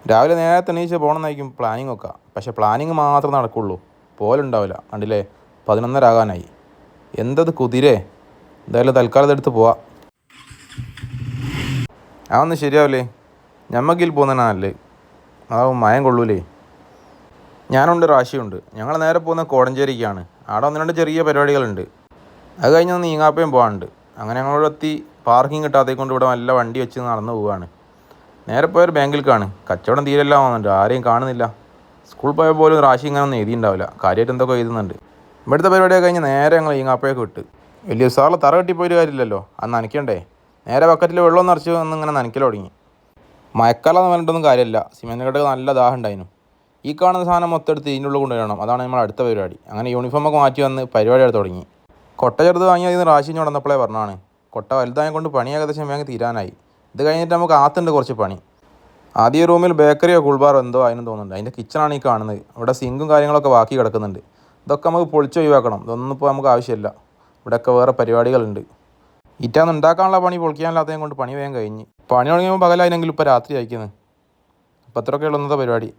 രാവിലെ നേരത്തെ എണീച്ച് പോകണമെന്നായിരിക്കും പ്ലാനിങ് ഒക്കെ. പക്ഷേ പ്ലാനിങ് മാത്രം നടക്കുള്ളൂ, പോലുണ്ടാവില്ല. കണ്ടില്ലേ, 11:30 ആകാനായി. എന്തത് കുതിരേ. എന്തായാലും തൽക്കാലം ഇതെടുത്ത് പോവാം. അതൊന്നും ശരിയാവില്ലേ, ഞമ്മക്കിൽ പോകുന്നതാണ് നല്ലത്. അതാവും മയം കൊള്ളൂലേ. ഞാനുണ്ട്, റാശിയുണ്ട്. ഞങ്ങൾ നേരെ പോകുന്ന കോടഞ്ചേരിക്കാണ്. അവിടെ 1-2 ചെറിയ പരിപാടികളുണ്ട്. അത് കഴിഞ്ഞ് നീങ്ങാപ്പയും പോകാനുണ്ട്. അങ്ങനെ ഞങ്ങളോട് എത്തി. പാർക്കിംഗ് കിട്ടാത്തത് കൊണ്ട് ഇവിടെ നല്ല വണ്ടി വെച്ച് നടന്നു പോവുകയാണ്. നേരെ പോയൊരു ബാങ്കിലേക്കാണ്. കച്ചവടം തീരെല്ലാം വന്നിട്ട് ആരെയും കാണുന്നില്ല. സ്കൂൾ പോയ പോലും റാശി ഇങ്ങനെ ഒന്നും എഴുതിയിട്ടുണ്ടാവില്ല. കാര്യമായിട്ട് എന്തൊക്കെ എഴുതുന്നുണ്ട്. ഇവിടുത്തെ പരിപാടിയൊക്കെ കഴിഞ്ഞ് നേരെ ഞങ്ങൾ ഈങ്ങാപ്പയൊക്കെ വിട്ട്. വലിയ ഉസാറിൽ തറ കെട്ടിപ്പോയൊരു കാര്യമില്ലല്ലോ, അത് നനയ്ക്കണ്ടേ. നേരെ ബക്കറ്റിൽ വെള്ളം നിറച്ച് വന്ന് ഇങ്ങനെ നനയ്ക്കൽ തുടങ്ങി. മഴക്കാലം എന്ന് പറഞ്ഞിട്ടൊന്നും കാര്യമില്ല, സിമെൻറ്റ് കട്ടക്ക് നല്ല ദാഹം ഉണ്ടായിരുന്നു. ഈ കാണുന്ന സാധനം മൊത്തം എടുത്ത് ഇതിൻ്റെ ഉള്ളിൽ കൊണ്ടുവരണം, അതാണ് നമ്മൾ അടുത്ത പരിപാടി. അങ്ങനെ യൂണിഫോമൊക്കെ മാറ്റി വന്ന് പരിപാടി എടുത്ത് തുടങ്ങി. കൊട്ട ചെറുത് വാങ്ങിയത് റാശി നടന്നപ്പോഴേ പറഞ്ഞാണ്. കൊട്ട വലുതായ കൊണ്ട് പണി ഏകദേശം വേഗം തീരാനായി. ഇത് കഴിഞ്ഞിട്ട് നമുക്ക് ആത്തുണ്ട് കുറച്ച് പണി. ആദ്യ റൂമിൽ ബേക്കറിയോ കൂൾബാറോ എന്തോ അതിനും തോന്നുന്നുണ്ട്. അതിൻ്റെ കിച്ചണാണ് ഈ കാണുന്നത്. ഇവിടെ സിങ്കും കാര്യങ്ങളൊക്കെ ബാക്കി കിടക്കുന്നുണ്ട്. ഇതൊക്കെ നമുക്ക് പൊളിച്ച് ഒഴിവാക്കണം. ഇതൊന്നും ഇപ്പോൾ നമുക്ക് ആവശ്യമില്ല. ഇവിടെയൊക്കെ വേറെ പരിപാടികളുണ്ട്. ഇറ്റാന്ന് ഉണ്ടാക്കാനുള്ള പണി പൊളിക്കാനില്ലാത്തതും കൊണ്ട് പണി വേഗം കഴിഞ്ഞ്. പണി തുടങ്ങിയപ്പോൾ പകലായെങ്കിലും ഇപ്പോൾ രാത്രി അയക്കുന്നത്. അപ്പോൾ അത്രയൊക്കെ ഉള്ളൂ ഇന്നത്തെ പരിപാടി.